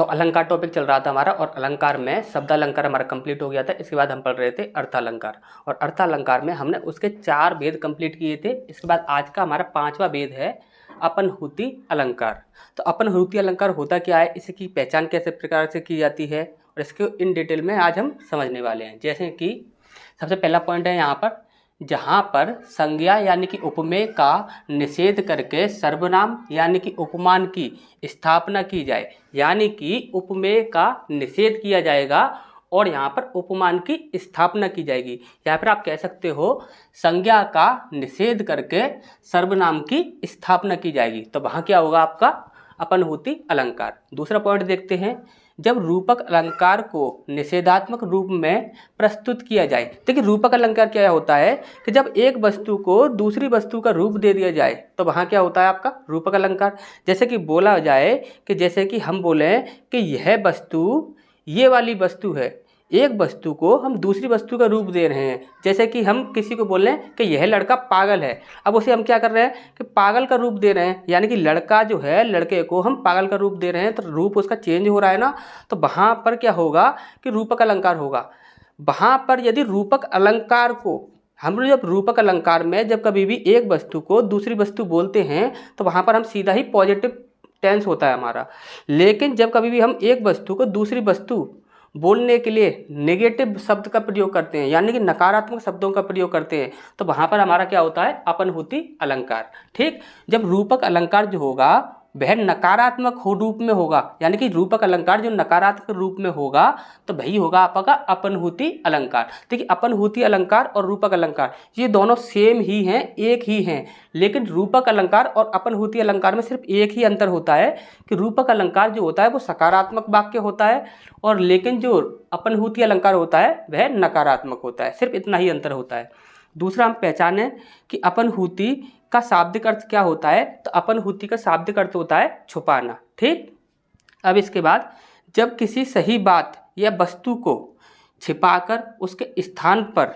तो अलंकार टॉपिक चल रहा था हमारा, और अलंकार में शब्दालंकार हमारा कंप्लीट हो गया था। इसके बाद हम पढ़ रहे थे अर्थालंकार, और अर्थालंकार में हमने उसके 4 वेद कंप्लीट किए थे। इसके बाद आज का हमारा 5वां वेद है अपनहुति अलंकार। तो अपनहुति अलंकार होता क्या है, इसकी पहचान कैसे प्रकार से की जाती है, और इसको इन डिटेल में आज हम समझने वाले हैं। जैसे कि सबसे पहला पॉइंट है यहाँ पर, जहाँ पर संज्ञा यानी कि उपमेय का निषेध करके सर्वनाम यानी कि उपमान की स्थापना की जाए, यानी कि उपमेय का निषेध किया जाएगा और यहाँ पर उपमान की स्थापना की जाएगी। या फिर आप कह सकते हो संज्ञा का निषेध करके सर्वनाम की स्थापना की जाएगी, तो वहाँ क्या होगा आपका अपनहुति अलंकार। दूसरा पॉइंट देखते हैं, जब रूपक अलंकार को निषेधात्मक रूप में प्रस्तुत किया जाए। देखिए रूपक अलंकार क्या होता है कि जब एक वस्तु को दूसरी वस्तु का रूप दे दिया जाए तो वहाँ क्या होता है आपका रूपक अलंकार। जैसे कि बोला जाए कि जैसे कि हम बोले कि यह वस्तु ये वाली वस्तु है, एक वस्तु को हम दूसरी वस्तु का रूप दे रहे हैं। जैसे कि हम किसी को बोल रहे हैं कि यह लड़का पागल है, अब उसे हम क्या कर रहे हैं कि पागल का रूप दे रहे हैं, यानी कि लड़का जो है लड़के को हम पागल का रूप दे रहे हैं, तो रूप उसका चेंज हो रहा है ना, तो वहाँ पर क्या होगा कि रूपक अलंकार होगा। वहाँ पर यदि रूपक अलंकार को हम जब रूपक अलंकार में जब कभी भी एक वस्तु को दूसरी वस्तु बोलते हैं तो वहाँ पर हम सीधा ही पॉजिटिव टेंस होता है हमारा। लेकिन जब कभी भी हम एक वस्तु को दूसरी वस्तु बोलने के लिए नेगेटिव शब्द का प्रयोग करते हैं, यानी कि नकारात्मक शब्दों का प्रयोग करते हैं, तो वहाँ पर हमारा क्या होता है अपनहुति अलंकार। ठीक, जब रूपक अलंकार जो होगा वह नकारात्मक रूप में होगा, यानी कि रूपक अलंकार जो नकारात्मक रूप में होगा तो वही होगा आपका अपनहुति अलंकार। देखिए अपनहुति अलंकार और रूपक अलंकार ये दोनों सेम ही हैं, एक ही हैं, लेकिन रूपक अलंकार और अपनहुति अलंकार में सिर्फ एक ही अंतर होता है कि रूपक अलंकार जो होता है वो सकारात्मक वाक्य होता है, और लेकिन जो अपनहुति अलंकार होता है वह नकारात्मक होता है। सिर्फ इतना ही अंतर होता है। दूसरा हम पहचाने कि अपनहुति का शाब्दिक अर्थ क्या होता है, तो अपनहुति का शाब्दिक अर्थ होता है छुपाना। ठीक, अब इसके बाद जब किसी सही बात या वस्तु को छिपाकर उसके स्थान पर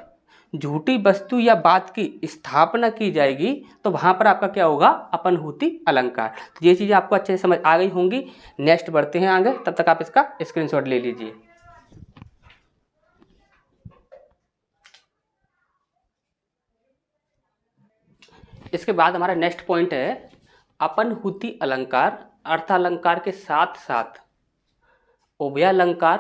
झूठी वस्तु या बात की स्थापना की जाएगी तो वहाँ पर आपका क्या होगा अपनहुति अलंकार। तो ये चीज़ें आपको अच्छे से समझ आ गई होंगी। नेक्स्ट बढ़ते हैं आगे, तब तक आप इसका स्क्रीनशॉट ले लीजिए। इसके बाद हमारा नेक्स्ट पॉइंट है अपनहुति अलंकार अर्थालंकार के साथ साथ उभयालंकार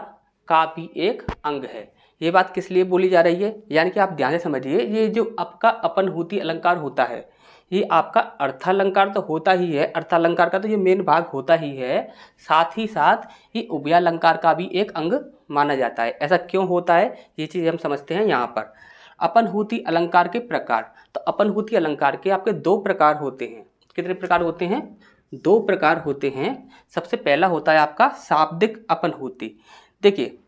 का भी एक अंग है। ये बात किस लिए बोली जा रही है, यानी कि आप ध्यान से समझिए, ये जो आपका अपनहुति अलंकार होता है ये आपका अर्थालंकार तो होता ही है, अर्थालंकार का तो ये मेन भाग होता ही है, साथ ही साथ ये उभयालंकार का भी एक अंग माना जाता है। ऐसा क्यों होता है ये चीज़ हम समझते हैं यहाँ पर। अपनहुति अलंकार के प्रकार, तो अपनहुति अलंकार के आपके 2 प्रकार होते हैं। कितने प्रकार होते हैं? 2 प्रकार होते हैं। सबसे पहला होता है आपका शाब्दिक अपनहुति। देखिए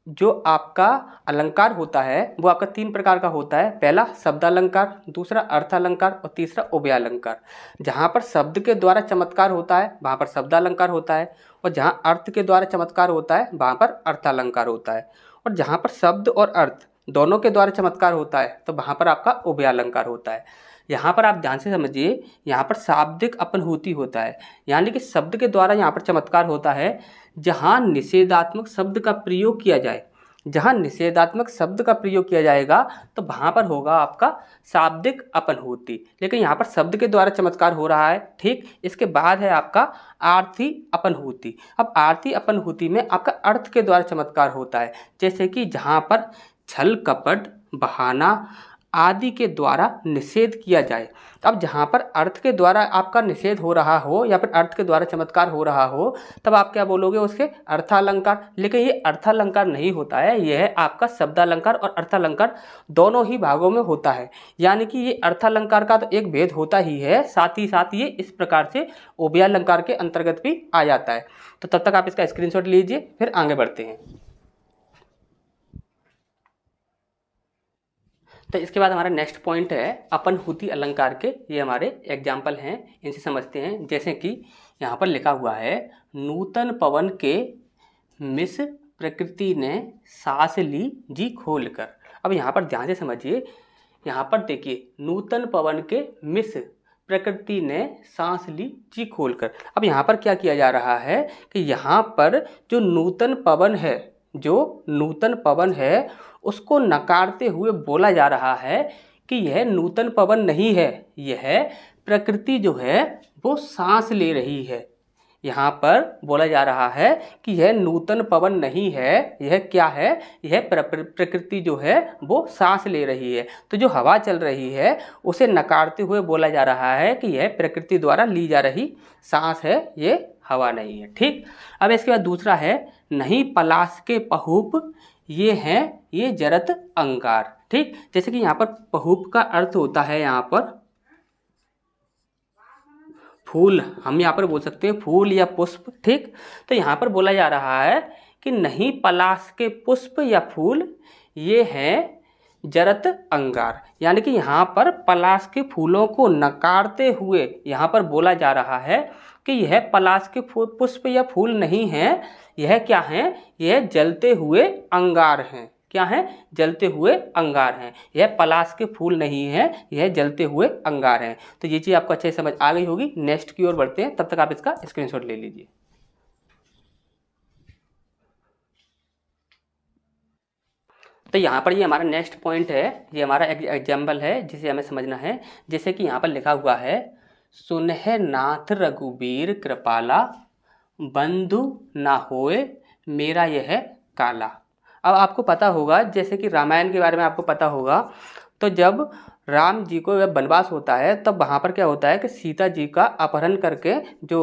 जो आपका अलंकार होता है वो आपका 3 प्रकार का होता है। पहला शब्दालंकार, दूसरा अर्थालंकार और तीसरा उभयालंकार। जहाँ पर शब्द के द्वारा चमत्कार होता है वहाँ पर शब्दालंकार होता है, और जहाँ अर्थ के द्वारा चमत्कार होता है वहाँ पर अर्थालंकार होता है, और जहाँ पर शब्द और अर्थ दोनों के द्वारा चमत्कार होता है तो वहाँ पर आपका उभयालंकार होता है। यहाँ पर आप ध्यान से समझिए, यहाँ पर शाब्दिक अपनहुति होता है, यानी कि शब्द के द्वारा यहाँ पर चमत्कार होता है जहाँ निषेधात्मक शब्द का प्रयोग किया जाए। जहाँ निषेधात्मक शब्द का प्रयोग किया जाएगा तो वहाँ पर होगा आपका शाब्दिक अपनहुति, लेकिन यहाँ पर शब्द के द्वारा चमत्कार हो रहा है। ठीक, इसके बाद है आपका आर्थी अपनहुति। अब आर्थी अपनहुति में आपका अर्थ के द्वारा चमत्कार होता है, जैसे कि जहाँ पर छल कपट बहाना आदि के द्वारा निषेध किया जाए। अब जहाँ पर अर्थ के द्वारा आपका निषेध हो रहा हो या फिर अर्थ के द्वारा चमत्कार हो रहा हो तब आप क्या बोलोगे उसके अर्थालंकार। लेकिन ये अर्थालंकार नहीं होता है, यह आपका शब्दालंकार और अर्थालंकार दोनों ही भागों में होता है। यानी कि ये अर्थालंकार का तो एक भेद होता ही है, साथ ही साथ ये इस प्रकार से उभयालंकार के अंतर्गत भी आ जाता है। तो तब तक आप इसका स्क्रीनशॉट लीजिए, फिर आगे बढ़ते हैं। तो इसके बाद हमारा नेक्स्ट पॉइंट है अपनहुति अलंकार के। ये हमारे एग्जाम्पल हैं, इनसे समझते हैं। जैसे कि यहाँ पर लिखा हुआ है, नूतन पवन के मिस प्रकृति ने सांस ली जी खोल कर। अब यहाँ पर ध्यान से समझिए, यहाँ पर देखिए नूतन पवन के मिस, प्रकृति ने सांस ली जी खोलकर। अब यहाँ पर क्या किया जा रहा है कि यहाँ पर जो नूतन पवन है उसको नकारते हुए बोला जा रहा है कि यह नूतन पवन नहीं है, यह प्रकृति जो है वो सांस ले रही है। यहाँ पर बोला जा रहा है कि यह नूतन पवन नहीं है, यह क्या है, यह प्रकृति जो है वो सांस ले रही है। तो जो हवा चल रही है उसे नकारते हुए बोला जा रहा है कि यह प्रकृति द्वारा ली जा रही सांस है, ये हवा नहीं है। ठीक, अब इसके बाद दूसरा है नहीं पलाश के पहूप ये हैं ये जरत अंगार। ठीक, जैसे कि यहाँ पर पहूप का अर्थ होता है यहाँ पर फूल, हम यहाँ पर बोल सकते हैं फूल या पुष्प। ठीक, तो यहाँ पर बोला जा रहा है कि नहीं पलाश के पुष्प या फूल ये हैं जरत अंगार, यानी कि यहाँ पर पलाश के फूलों को नकारते हुए यहाँ पर बोला जा रहा है कि यह पलाश के पुष्प या फूल नहीं हैं, यह क्या हैं, यह जलते हुए अंगार हैं। क्या हैं, जलते हुए अंगार हैं। यह पलाश के फूल नहीं है, यह जलते हुए अंगार हैं। तो ये चीज़ आपको अच्छे से समझ आ गई होगी। नेक्स्ट की ओर बढ़ते हैं, तब तक आप इसका स्क्रीनशॉट ले लीजिए। तो यहाँ पर ये हमारा नेक्स्ट पॉइंट है, ये हमारा एग्जाम्पल है जिसे हमें समझना है। जैसे कि यहाँ पर लिखा हुआ है सुनह नाथ रघुबीर कृपाला बंधु ना होए मेरा यह काला। अब आपको पता होगा, जैसे कि रामायण के बारे में आपको पता होगा, तो जब राम जी को वनवास होता है तब वहाँ पर क्या होता है कि सीता जी का अपहरण करके जो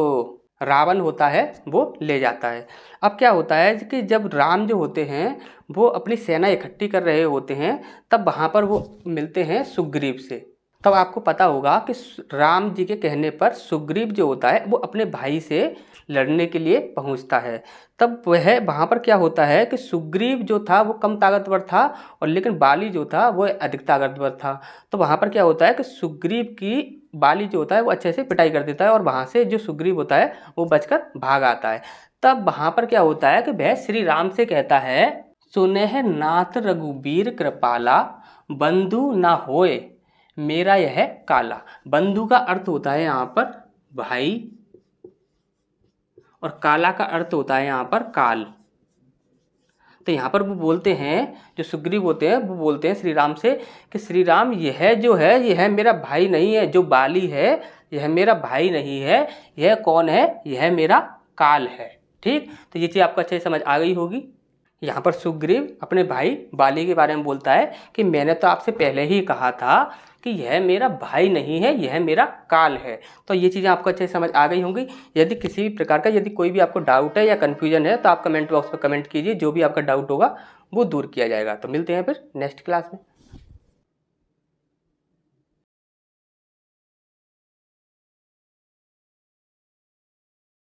रावण होता है वो ले जाता है। अब क्या होता है कि जब राम जो होते हैं वो अपनी सेना इकट्ठी कर रहे होते हैं तब वहाँ पर वो मिलते हैं सुग्रीव से। तब आपको पता होगा कि राम जी के कहने पर सुग्रीव जो होता है वो अपने भाई से लड़ने के लिए पहुंचता है। तब वह वहाँ पर क्या होता है कि सुग्रीव जो था वो कम ताकतवर था और लेकिन बाली जो था वो अधिक ताकतवर था। तो वहाँ पर क्या होता है कि सुग्रीव की बाली जो होता है वो अच्छे से पिटाई कर देता है और वहाँ से जो सुग्रीव होता है वो बचकर भाग आता है। तब वहाँ पर क्या होता है कि वह श्री राम से कहता है सुनेह नाथ रघुबीर कृपाला बंधु ना होए मेरा यह काला। बंधु का अर्थ होता है यहाँ पर भाई और काला का अर्थ होता है यहाँ पर काल। तो यहाँ पर वो बोलते हैं, जो सुग्रीव होते हैं वो बोलते हैं श्री राम से कि श्री राम यह जो है यह मेरा भाई नहीं है, जो बाली है यह मेरा भाई नहीं है, यह कौन है, यह मेरा काल है। ठीक, तो ये चीज़ आपको अच्छे से समझ आ गई होगी। यहाँ पर सुग्रीव अपने भाई बाली के बारे में बोलता है कि मैंने तो आपसे पहले ही कहा था कि यह मेरा भाई नहीं है, यह मेरा काल है। तो ये चीज़ें आपको अच्छे से समझ आ गई होंगी। यदि किसी भी प्रकार का यदि कोई भी आपको डाउट है या कन्फ्यूजन है तो आप कमेंट बॉक्स में कमेंट कीजिए, जो भी आपका डाउट होगा वो दूर किया जाएगा। तो मिलते हैं फिर नेक्स्ट क्लास में।